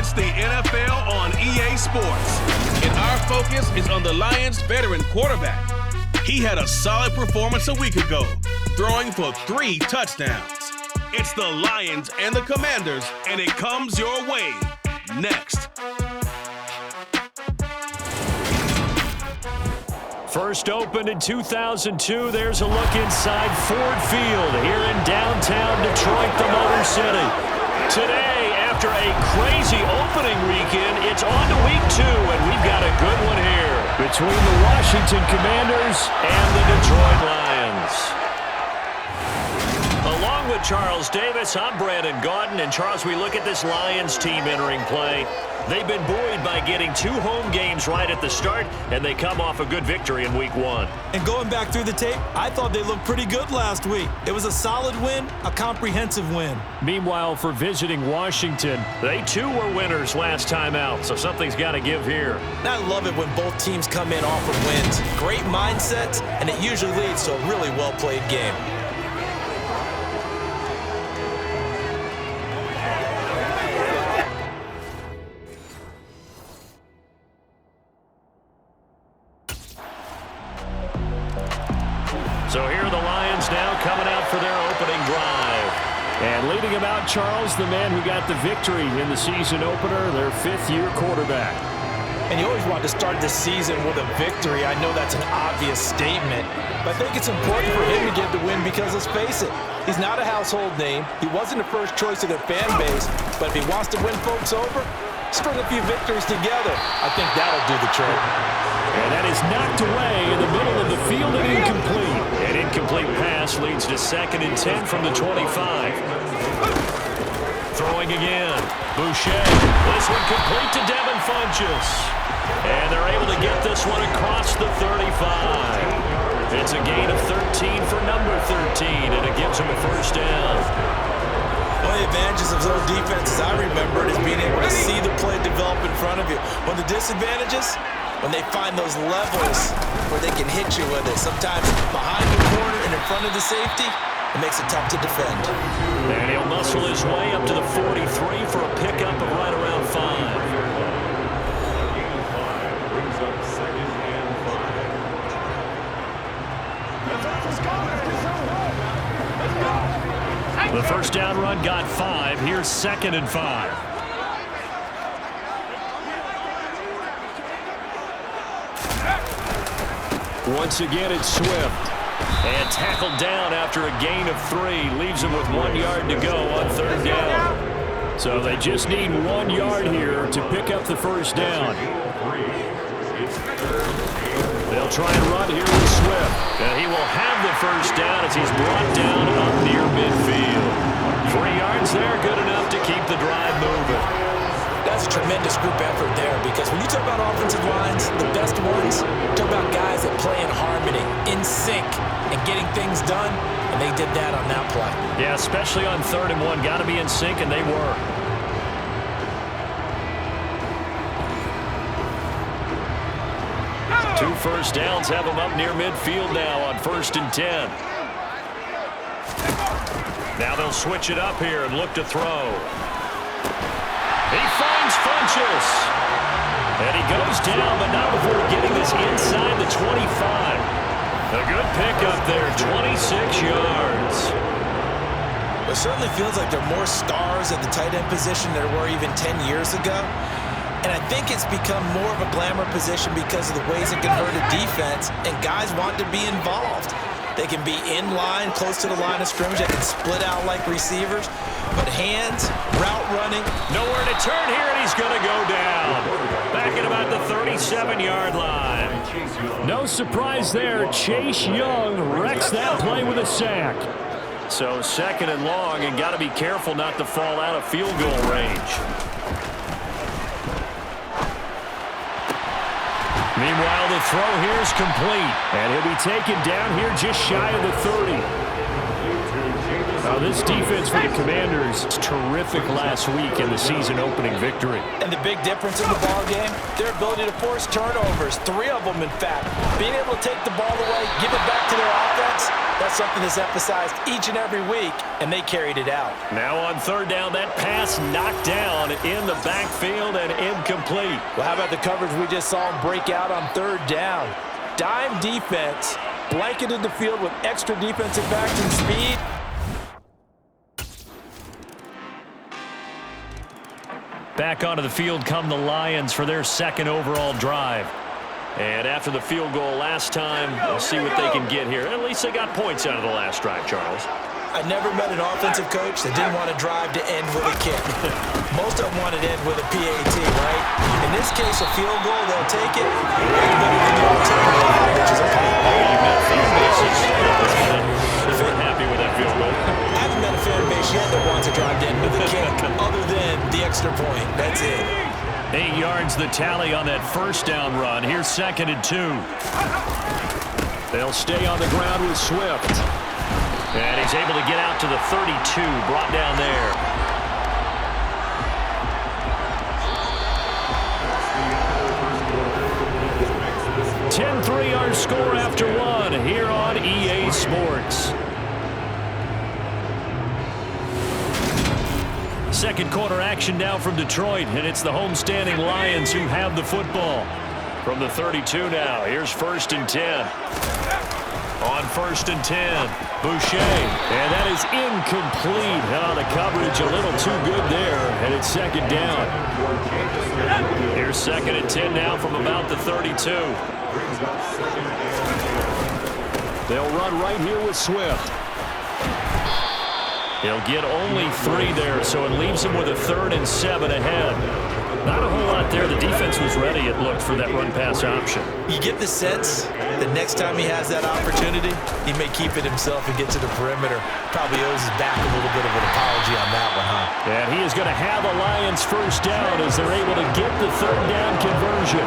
It's the NFL on EA Sports, and our focus is on the Lions' veteran quarterback. He had a solid performance a week ago, throwing for 3 touchdowns. It's the Lions and the Commanders, and it comes your way next. First opened in 2002, there's a look inside Ford Field here in downtown Detroit, the Motor City. Today, after a crazy opening weekend, it's on to week 2, and we've got a good one here between the Washington Commanders and the Detroit Lions. Along with Charles Davis, I'm Brandon Gaudin, and Charles, we look at this Lions team entering play. They've been buoyed by getting 2 home games right at the start, and they come off a good victory in week 1. And going back through the tape, I thought they looked pretty good last week. It was a solid win, a comprehensive win. Meanwhile, for visiting Washington, they too were winners last time out, so something's got to give here. And I love it when both teams come in off of wins. Great mindsets, and it usually leads to a really well-played game. So here are the Lions now coming out for their opening drive. And leading them out, Charles, the man who got the victory in the season opener, their 5th-year quarterback. And you always want to start the season with a victory. I know that's an obvious statement, but I think it's important for him to get the win because, let's face it, he's not a household name. He wasn't the first choice of their fan base, but if he wants to win folks over, string a few victories together. I think that'll do the trick. And that is knocked away in the middle of the field and incomplete. An incomplete pass leads to 2nd and 10 from the 25. Throwing again. Boucher. This one complete to Devin Funchess. And they're able to get this one across the 35. It's a gain of 13 for number 13, and it gives them a first down. One of the advantages of zone defense, as I remember it, is being able to see the play develop in front of you. One of the disadvantages, when they find those levels where they can hit you with it. Sometimes behind the corner and in front of the safety, it makes it tough to defend. And he'll muscle his way up to the 43 for a pickup of right around 5. The first down run got 5. Here's 2nd and 5. Once again, it's Swift. And tackled down after a gain of 3. Leaves him with 1 yard to go on 3rd down. So they just need 1 yard here to pick up the first down. They'll try and run here with Swift. And he will have the first down as he's brought down up near midfield. 3 yards there, good enough to keep the drive moving. That's a tremendous group effort there, because when you talk about offensive lines, the best ones, talk about guys that play in harmony, in sync, and getting things done, and they did that on that play. Yeah, especially on 3rd and 1. Got to be in sync, and they were. Two first downs have them up near midfield now on 1st and 10. Now they'll switch it up here and look to throw. He finds Funchess. And he goes down, but not before getting this inside the 25. A good pickup there, 26 yards. It certainly feels like there are more stars at the tight end position than there were even 10 years ago. And I think it's become more of a glamour position because of the ways it can hurt a defense, and guys want to be involved. They can be in line, close to the line of scrimmage. They can split out like receivers. But hands, route running. Nowhere to turn here, and he's going to go down. Back at about the 37-yard line. No surprise there. Chase Young wrecks that play with a sack. So 2nd and long, and got to be careful not to fall out of field goal range. Meanwhile, the throw here is complete, and he'll be taken down here just shy of the 30. Now, this defense for the Commanders was terrific last week in the season-opening victory. And the big difference in the ball game, their ability to force turnovers, 3 of them, in fact. Being able to take the ball away, give it back to their offense, that's something that's emphasized each and every week, and they carried it out. Now on third down, that pass knocked down in the backfield and incomplete. Well, how about the coverage we just saw him break out on third down? Dime defense, blanketed the field with extra defensive backs and speed. Back onto the field come the Lions for their second overall drive. And after the field goal last time, we'll see what they can get here. At least they got points out of the last drive, Charles. I never met an offensive coach that didn't want to drive to end with a kick. Most of them want to end with a PAT, right? In this case, a field goal, they'll take it. Which is okay. You've met fan bases if you're happy with that field goal. I haven't met a fan base yet that wants to drive to end with a kick other than the extra point. That's it. 8 yards the tally on that first down run. Here's 2nd and 2. They'll stay on the ground with Swift. And he's able to get out to the 32, brought down there. Our score after one here on EA Sports. Second quarter action now from Detroit, and it's the homestanding Lions who have the football. From the 32 now, here's 1st and 10. On 1st and 10, Boucher, and that is incomplete. Oh, the coverage a little too good there, and it's 2nd down. Here's 2nd and 10 now from about the 32. They'll run right here with Swift. He'll get only 3 there, so it leaves him with a 3rd and 7 ahead. Not a whole lot there. The defense was ready, it looked, for that run-pass option. You get the sense that next time he has that opportunity, he may keep it himself and get to the perimeter. Probably owes his back a little bit of an apology on that one, huh? And he is going to have a Lions first down as they're able to get the 3rd down conversion.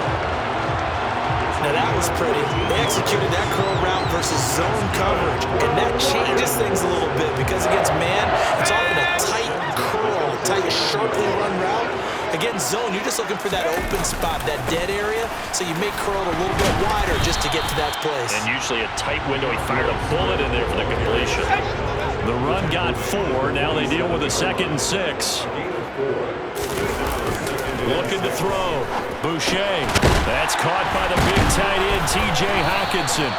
Now that was pretty. They executed that curl route versus zone coverage, and that changes things a little bit because against man, it's often a tight curl, tight, sharply run route. Against zone, you're just looking for that open spot, that dead area, so you may curl it a little bit wider just to get to that place. And usually a tight window. He fired a bullet in there for the completion. The run got 4. Now they deal with a 2nd and 6. Looking to throw. Boucher. That's caught by the big tight end, T.J. Hockenson.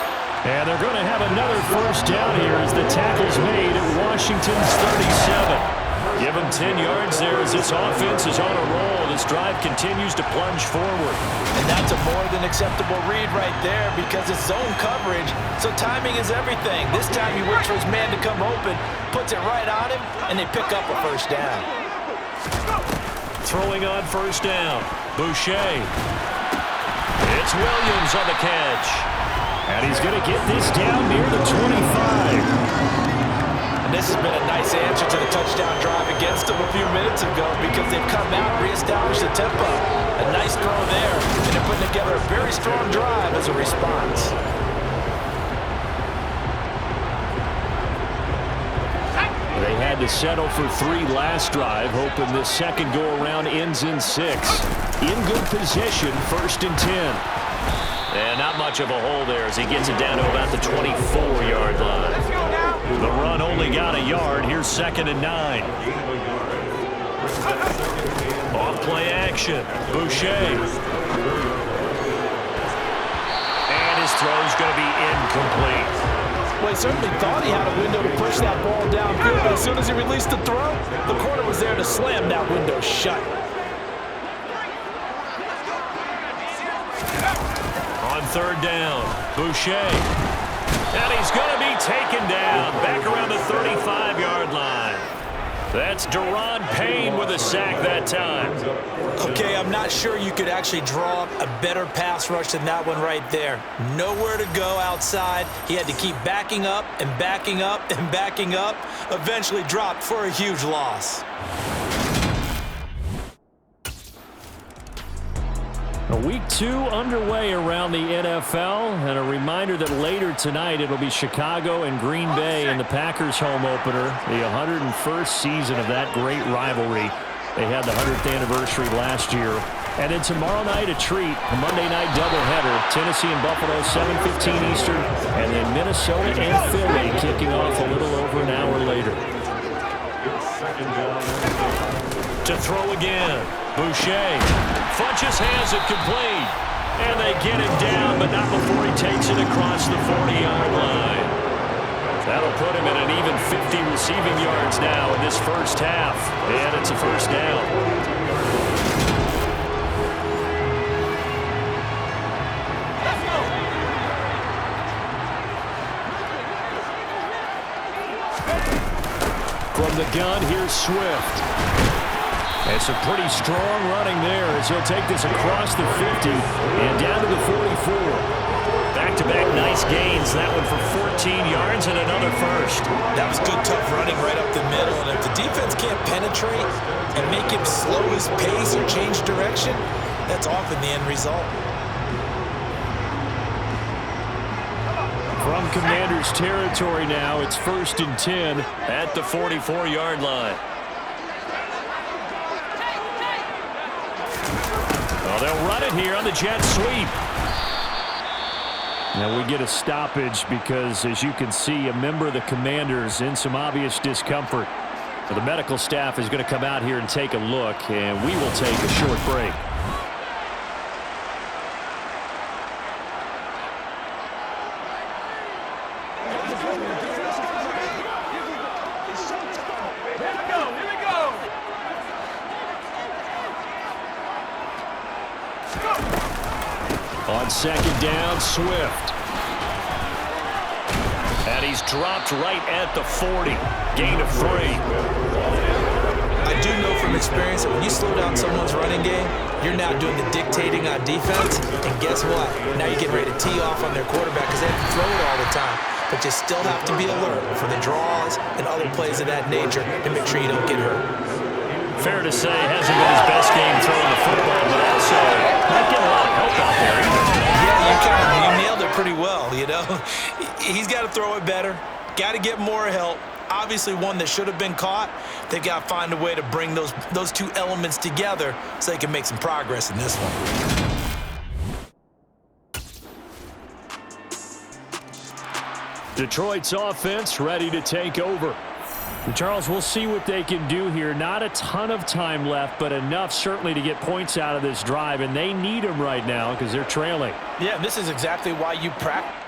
And they're going to have another first down here as the tackle's made at Washington's 37. Give him 10 yards there as this offense is on a roll. This drive continues to plunge forward. And that's a more than acceptable read right there because it's zone coverage, so timing is everything. This time he waits for his man to come open, puts it right on him, and they pick up a first down. Throwing on first down, Boucher. It's Williams on the catch. And he's going to get this down near the 25. And this has been a nice answer to the touchdown drive against them a few minutes ago because they've come out and reestablished the tempo. A nice throw there, and they're putting together a very strong drive as a response. They had to settle for 3 last drive, hoping this second go-around ends in 6. In good position, 1st and 10. And not much of a hole there as he gets it down to about the 24-yard line. The run only got a yard. Here's 2nd and 9. Off play action. Boucher. And his throw's going to be incomplete. Well, he certainly thought he had a window to push that ball downfield, but as soon as he released the throw, the corner was there to slam that window shut. On 3rd down, Boucher. And he's going to be taken down back around the 35-yard line. That's Deron Payne with a sack that time. Okay, I'm not sure you could actually draw up a better pass rush than that one right there. Nowhere to go outside. He had to keep backing up and backing up and backing up. Eventually dropped for a huge loss. Week 2 underway around the NFL, and a reminder that later tonight it'll be Chicago and Green Bay in the Packers home opener, the 101st season of that great rivalry. They had the 100th anniversary last year And then tomorrow night, a treat, a Monday night doubleheader. Tennessee and Buffalo, 7:15 Eastern. And then Minnesota and Philly kicking off a little over an hour later. To throw again, Boucher. Funches has it complete. And they get him down, but not before he takes it across the 40-yard line. That'll put him at an even 50 receiving yards now in this first half. And it's a first down. From the gun, here's Swift. It's a pretty strong running there as he'll take this across the 50 and down to the 44. Back-to-back nice gains. That one for 14 yards and another first. That was good, tough running right up the middle. And if the defense can't penetrate and make him slow his pace or change direction, that's often the end result. From Commanders territory now, it's 1st and 10 at the 44-yard line. Well, they'll run it here on the jet sweep. Now we get a stoppage because, as you can see, a member of the Commanders in some obvious discomfort. So the medical staff is going to come out here and take a look, and we will take a short break. On second down, Swift. And he's dropped right at the 40. Gain of 3. I do know from experience that when you slow down someone's running game, you're now doing the dictating on defense. And guess what? Now you're getting ready to tee off on their quarterback because they have to throw it all the time. But you still have to be alert for the draws and other plays of that nature to make sure you don't get hurt. Fair to say, hasn't been his best game throwing the football, but also not getting a lot of help out there either. Yeah, you nailed it pretty well, you know. He's got to throw it better, got to get more help. Obviously one that should have been caught. They've got to find a way to bring those two elements together so they can make some progress in this one. Detroit's offense ready to take over. And Charles, we'll see what they can do here. Not a ton of time left, but enough certainly to get points out of this drive, and they need them right now because they're trailing. Yeah, this is exactly why you practice.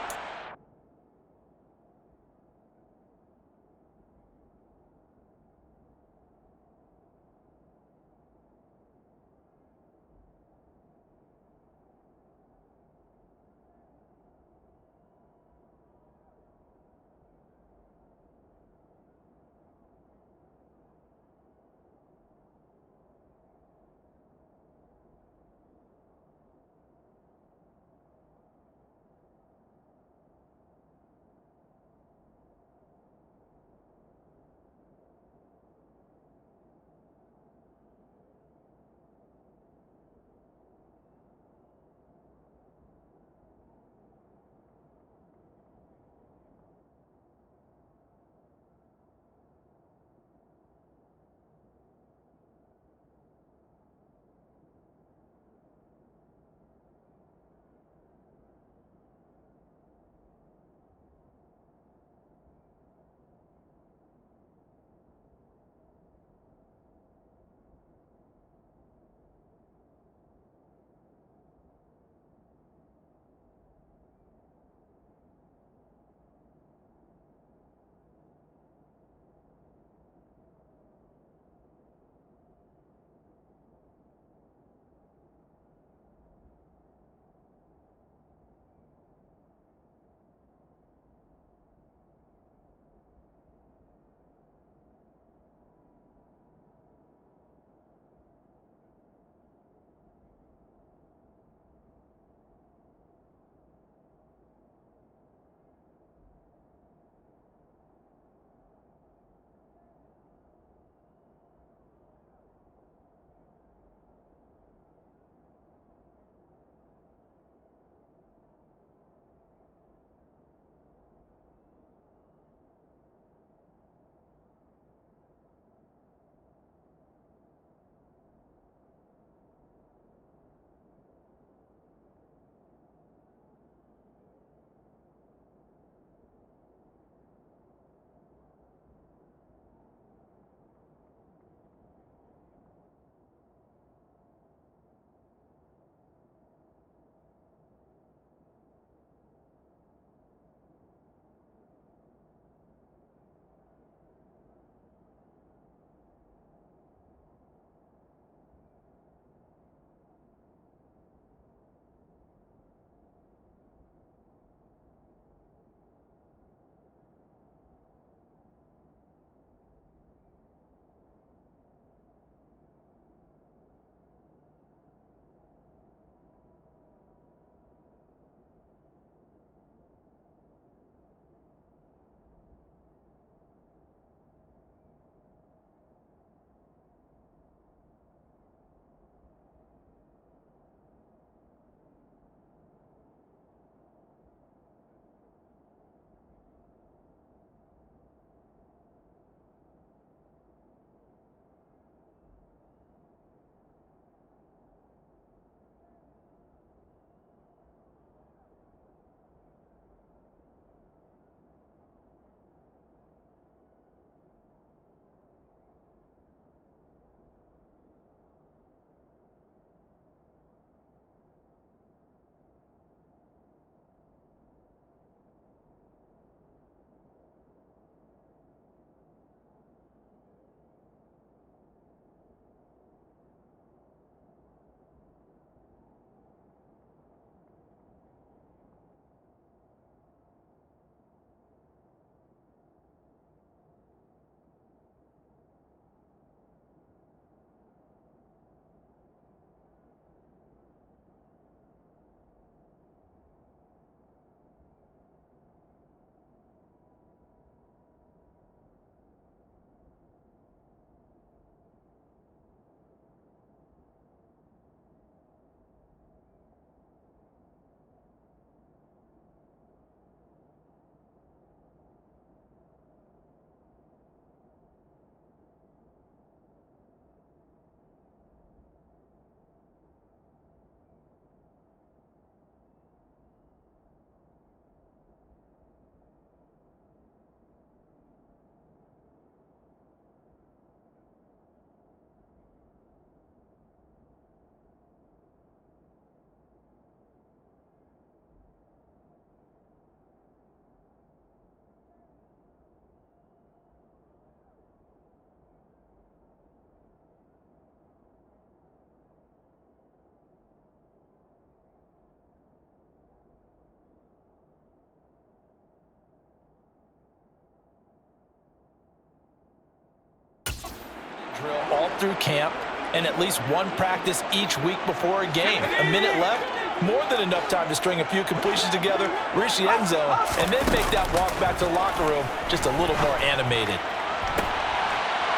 drill all through camp and at least one practice each week before a game. A minute left, more than enough time to string a few completions together, reach the end zone, and then make that walk back to the locker room just a little more animated.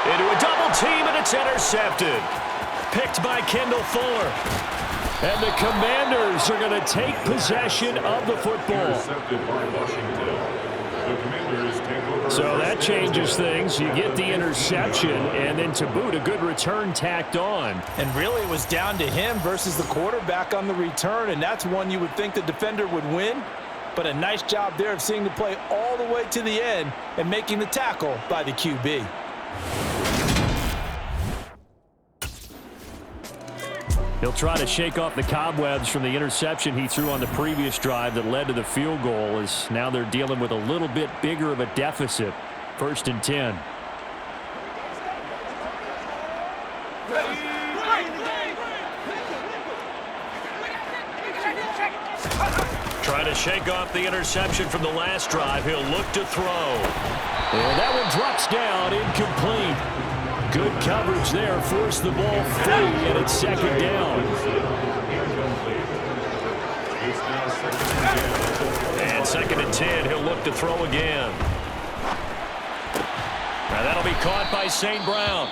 Into a double team, and it's intercepted. Picked by Kendall Fuller. And the Commanders are going to take possession of the football. So that changes things. You get the interception, and then to boot, a good return tacked on. And really, it was down to him versus the quarterback on the return, and that's one you would think the defender would win. But a nice job there of seeing the play all the way to the end and making the tackle by the QB. He'll try to shake off the cobwebs from the interception he threw on the previous drive that led to the field goal, as now they're dealing with a little bit bigger of a deficit. 1st and 10. Trying to shake off the interception from the last drive. He'll look to throw. And that one drops down, incomplete. Good coverage there, forced the ball free, and it's 2nd down. And 2nd and 10, he'll look to throw again. Now that'll be caught by St. Brown.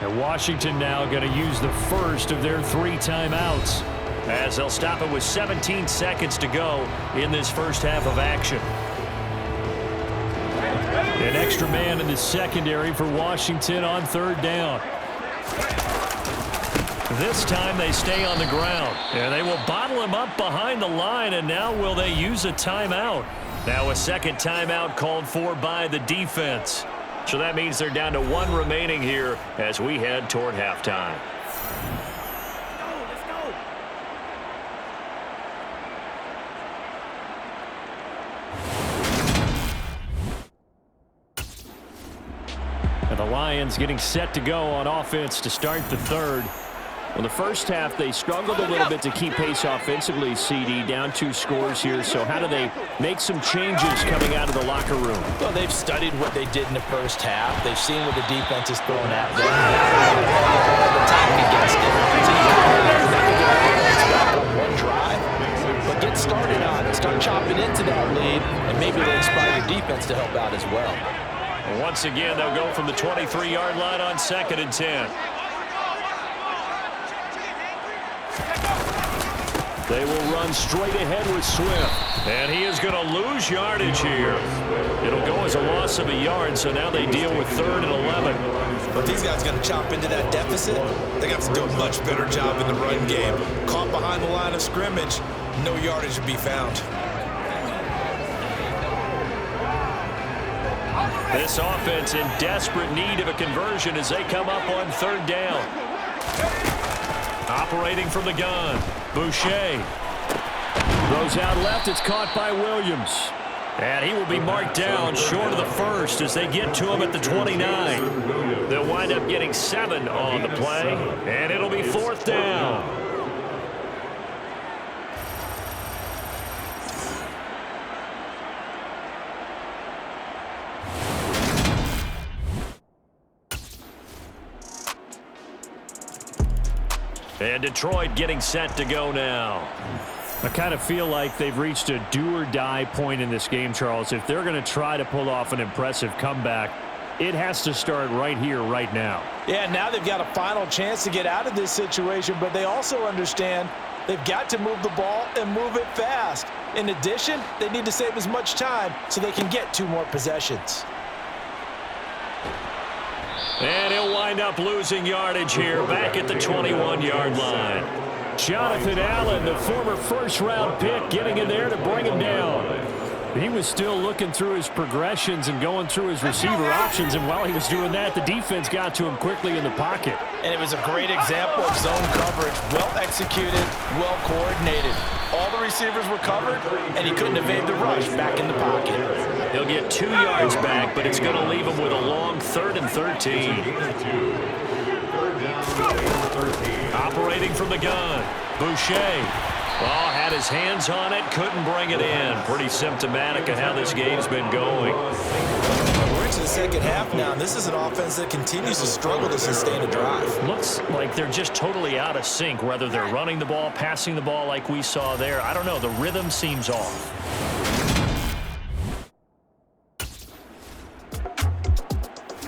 And Washington now going to use the first of their 3 timeouts, as they'll stop it with 17 seconds to go in this first half of action. An extra man in the secondary for Washington on 3rd down. This time they stay on the ground, and they will bottle him up behind the line, and now will they use a timeout? Now a 2nd timeout called for by the defense. So that means they're down to 1 remaining here as we head toward halftime. And the Lions getting set to go on offense to start the 3rd. Well, the first half, they struggled a little bit to keep pace offensively, CD, down 2 scores here. So how do they make some changes coming out of the locker room? Well, they've studied what they did in the first half. They've seen what the defense is throwing at them. Attack against it. Back on one drive. But get started on it. Start chopping into that lead, and maybe they'll inspire your defense to help out as well. Once again, they'll go from the 23-yard line on 2nd and 10. They will run straight ahead with Swift. And he is going to lose yardage here. It'll go as a loss of a yard, so now they deal with 3rd and 11. But these guys are going to chop into that deficit. They're going to have to do a much better job in the run game. Caught behind the line of scrimmage, no yardage to be found. This offense in desperate need of a conversion as they come up on 3rd down. Operating from the gun, Boucher. Throws out left, it's caught by Williams. And he will be marked down short of the first as they get to him at the 29. They'll wind up getting 7 on the play, and it'll be 4th down. And Detroit getting set to go now. I kind of feel like they've reached a do-or-die point in this game, Charles. If they're going to try to pull off an impressive comeback, it has to start right here, right now. Yeah, now they've got a final chance to get out of this situation, but they also understand they've got to move the ball and move it fast. In addition, they need to save as much time so they can get 2 more possessions. And he'll wind up losing yardage here back at the 21-yard line. Jonathan Allen, the former first-round pick, getting in there to bring him down. He was still looking through his progressions and going through his receiver options, and while he was doing that, the defense got to him quickly in the pocket. And it was a great example of zone coverage, well executed, well coordinated. All the receivers were covered, and he couldn't evade the rush back in the pocket. He'll get 2 yards back, but it's going to leave him with a long 3rd and 13. Operating from the gun, Boucher. Oh, had his hands on it, couldn't bring it in. Pretty symptomatic of how this game's been going. We're into the 2nd second half now, and this is an offense that continues to struggle to sustain a drive. Looks like they're just totally out of sync, whether they're running the ball, passing the ball like we saw there. I don't know. The rhythm seems off.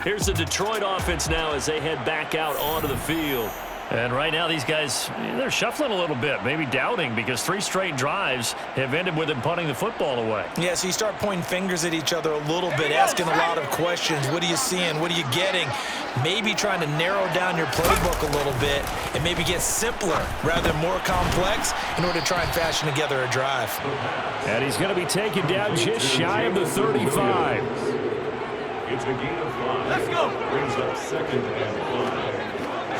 Here's the Detroit offense now as they head back out onto the field. And right now these guys, they're shuffling a little bit, maybe doubting, because 3 straight drives have ended with them punting the football away. Yeah, so you start pointing fingers at each other a little bit, asking a lot of questions. What are you seeing? What are you getting? Maybe trying to narrow down your playbook a little bit and maybe get simpler rather than more complex in order to try and fashion together a drive. And he's going to be taken down just shy of the 35. It's a gain of 5. Let's go. Brings up 2nd and 5.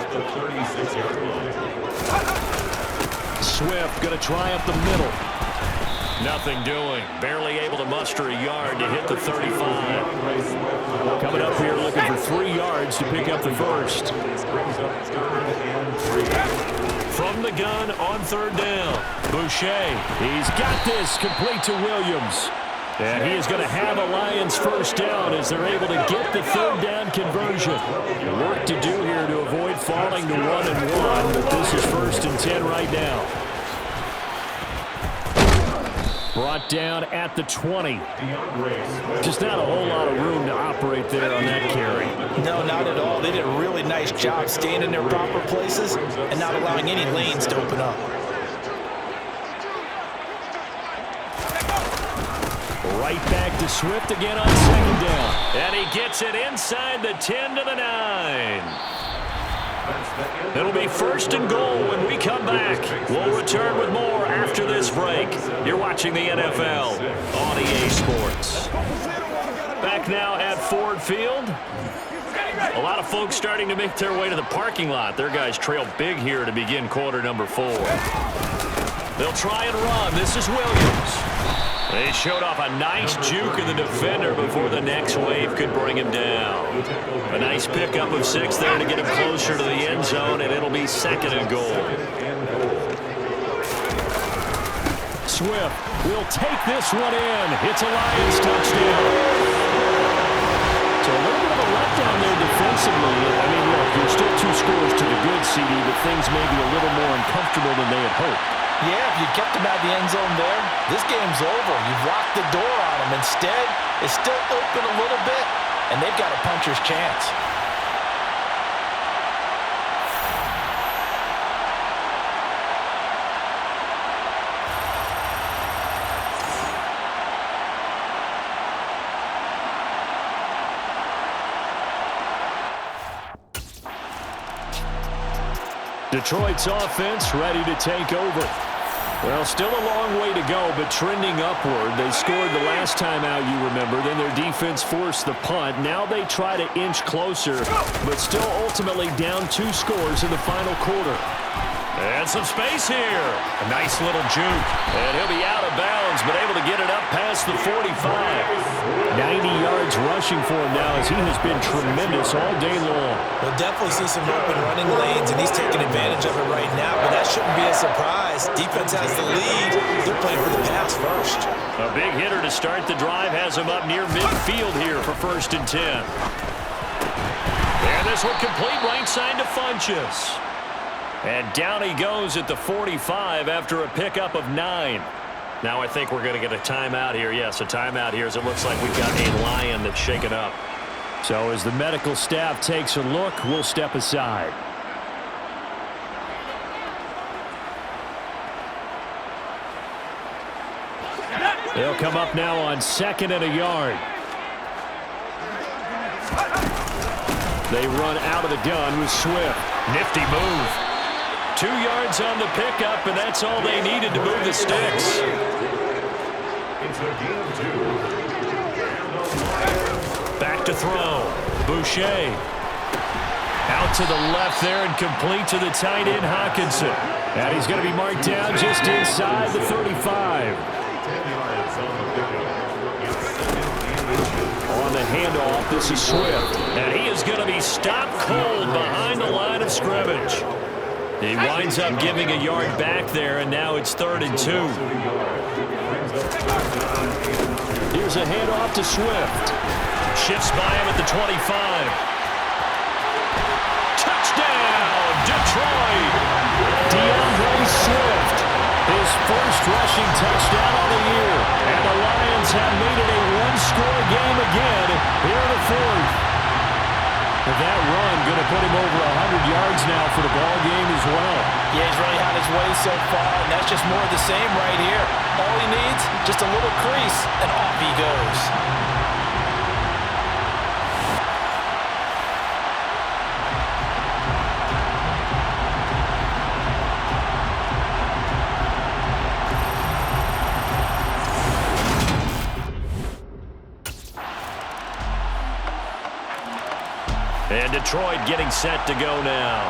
The 36-yard line. Swift going to try up the middle. Nothing doing. Barely able to muster a yard to hit the 35. Coming up here looking for 3 yards to pick up the first. From the gun on 3rd down. Boucher. He's got this complete to Williams. And he is going to have a Lions first down as they're able to get the 3rd down conversion. Work to do here to avoid falling to 1-1, but this is 1st and 10 right now. Brought down at the 20. Just not a whole lot of room to operate there on that carry. No, not at all. They did a really nice job staying in their proper places and not allowing any lanes to open up. Right back to Swift again on 2nd down. And he gets it inside the 10 to the 9. It'll be 1st and goal when we come back. We'll return with more after this break. You're watching the NFL on EA Sports. Back now at Ford Field. A lot of folks starting to make their way to the parking lot. Their guys trail big here to begin quarter number 4. They'll try and run. This is Williams. They showed off a nice juke of the defender before the next wave could bring him down. A nice pickup of 6 there to get him closer to the end zone, and it'll be 2nd and goal. Swift will take this one in. It's a Lions touchdown. So a little bit of a letdown there defensively. I mean, look, there's still 2 scores to the good, CD, but things may be a little more uncomfortable than they had hoped. Yeah, if you kept him out of the end zone there, this game's over. You've locked the door on him. Instead, it's still open a little bit, and they've got a puncher's chance. Detroit's offense ready to take over. Well, still a long way to go, but trending upward. They scored the last time out, you remember. Then their defense forced the punt. Now they try to inch closer, but still ultimately down 2 scores in the final quarter. And some space here. A nice little juke. And he'll be out of bounds, but able to get it up past the 45. 90 yards rushing for him now as he has been tremendous all day long. We'll definitely see some open running lanes, and he's taking advantage of it right now, but that shouldn't be a surprise. Defense has the lead. They're playing for the pass first. A big hitter to start the drive has him up near midfield here for 1st and 10. And this one complete right side to Funchess. And down he goes at the 45 after a pickup of 9. Now I think we're going to get a timeout here. Yes, a timeout here as it looks like we've got a Lion that's shaken up. So as the medical staff takes a look, we'll step aside. They'll come up now on 2nd and a yard. They run out of the gun with Swift. Nifty move. 2 yards on the pickup, and that's all they needed to move the sticks. Back to throw. Boucher. Out to the left there and complete to the tight end, Hawkinson. And he's going to be marked down just inside the 35. On the handoff, this is Swift. And he is going to be stopped cold behind the line of scrimmage. He winds up giving a yard back there, and now it's 3rd and 2. Here's a handoff to Swift. Shifts by him at the 25. Touchdown, Detroit! DeAndre Swift, his first rushing touchdown of the year. And the Lions have made it a one-score game again here in the fourth. That run going to put him over 100 yards now for the ball game as well. Yeah, he's really had his way so far, and that's just more of the same right here. All he needs, just a little crease, and off he goes. And Detroit getting set to go now.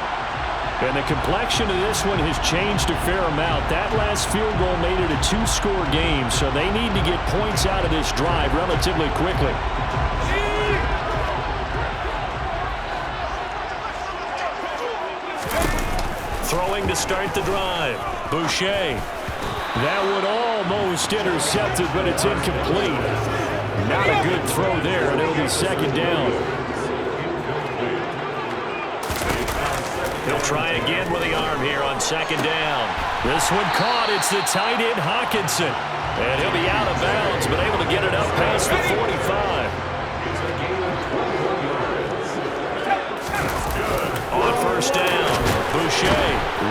And the complexion of this one has changed a fair amount. That last field goal made it a two-score game, so they need to get points out of this drive relatively quickly. Throwing to start the drive. Boucher. That would almost intercept it, but it's incomplete. Not a good throw there, and it'll be second down. He'll try again with the arm here on second down. This one caught. It's the tight end Hawkinson. And he'll be out of bounds, but able to get it up past the 45. On first down, Boucher,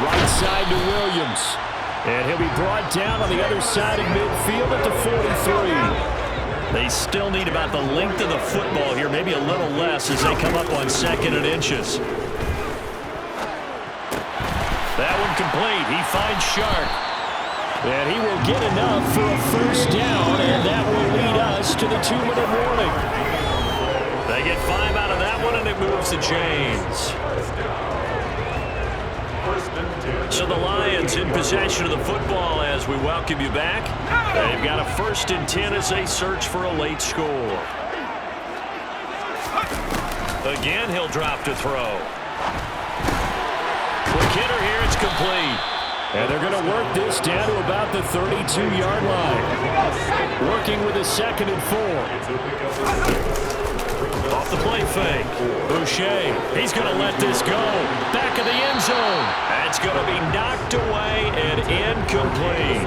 right side to Williams. And he'll be brought down on the other side of midfield at the 43. They still need about the length of the football here, maybe a little less as they come up on second and inches. That one complete. He finds Sharp. And he will get enough for a first down, and that will lead us to the 2-minute warning. They get 5 out of that one, and it moves the chains. So the Lions in possession of the football as we welcome you back. They've got a 1st and 10 as they search for a late score. Again, he'll drop to throw. Quick hitter here, it's complete. And they're going to work this down to about the 32-yard line. Working with a 2nd and 4. Off the play fake. Boucher, he's going to let this go. Back of the end zone. That's going to be knocked away and incomplete.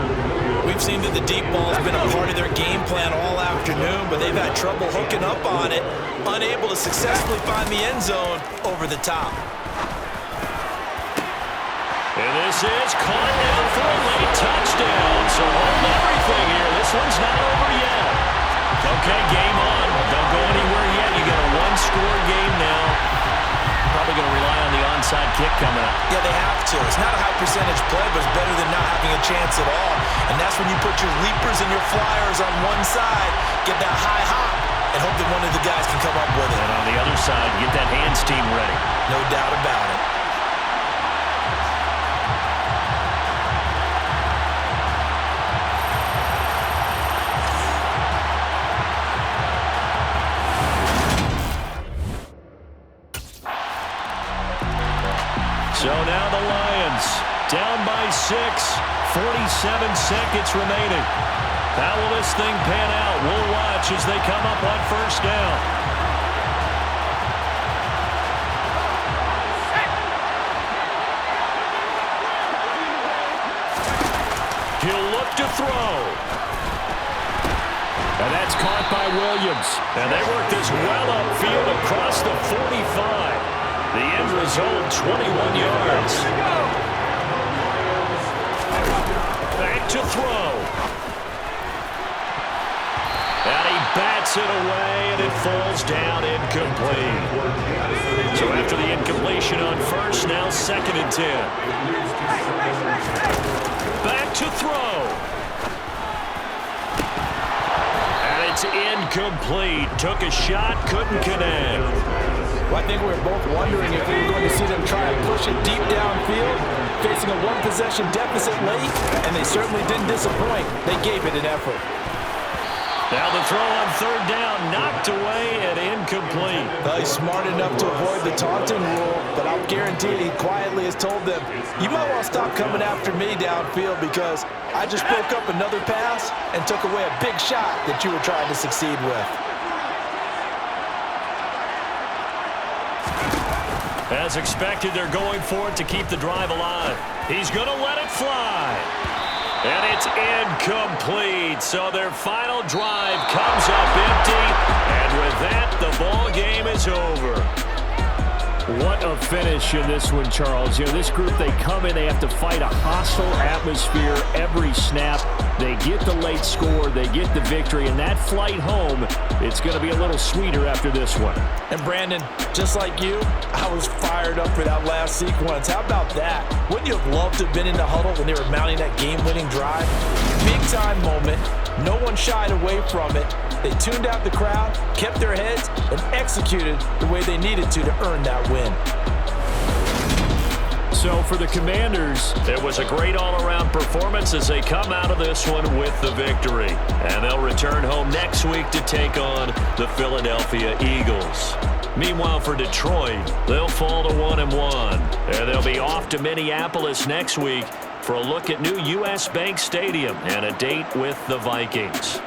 We've seen that the deep ball has been a part of their game plan all afternoon, but they've had trouble hooking up on it, unable to successfully find the end zone over the top. And this is caught now for a late touchdown. So hold everything here. This one's not over yet. Okay, game on. Don't go anywhere yet. You got a one-score game now. Probably going to rely on the onside kick coming up. Yeah, they have to. It's not a high percentage play, but it's better than not having a chance at all. And that's when you put your leapers and your flyers on one side, get that high hop, and hope that one of the guys can come up with it. And on the other side, get that hands team ready. No doubt about it. So now the Lions down by 6, 47 seconds remaining. How will this thing pan out? We'll watch as they come up on first down. He'll look to throw. And that's caught by Williams. And they work this well upfield across the 45. The end result, 21 yards. Back to throw. And he bats it away, and it falls down incomplete. So after the incompletion on first, now 2nd and 10. Back to throw. And it's incomplete. Took a shot, couldn't connect. Well, I think we were both wondering if we were going to see them try and push it deep downfield, facing a one-possession deficit late, and they certainly didn't disappoint. They gave it an effort. Now the throw on 3rd down, knocked away and incomplete. Well, he's smart enough to avoid the taunting rule, but I'll guarantee he quietly has told them, you might want to stop coming after me downfield because I just broke up another pass and took away a big shot that you were trying to succeed with. As expected, they're going for it to keep the drive alive. He's going to let it fly. And it's incomplete. So their final drive comes up empty. And with that, the ball game is over. What a finish in this one, Charles. You know, this group, they come in, they have to fight a hostile atmosphere every snap. They get the late score, they get the victory, and that flight home, it's going to be a little sweeter after this one. And Brandon, just like you, I was fired up for that last sequence. How about that? Wouldn't you have loved to have been in the huddle when they were mounting that game-winning drive? Big-time moment. No one shied away from it. They tuned out the crowd, kept their heads, and executed the way they needed to earn that win. So for the Commanders, it was a great all-around performance as they come out of this one with the victory. And they'll return home next week to take on the Philadelphia Eagles. Meanwhile, for Detroit, they'll fall to 1-1. And they'll be off to Minneapolis next week for a look at new U.S. Bank Stadium and a date with the Vikings.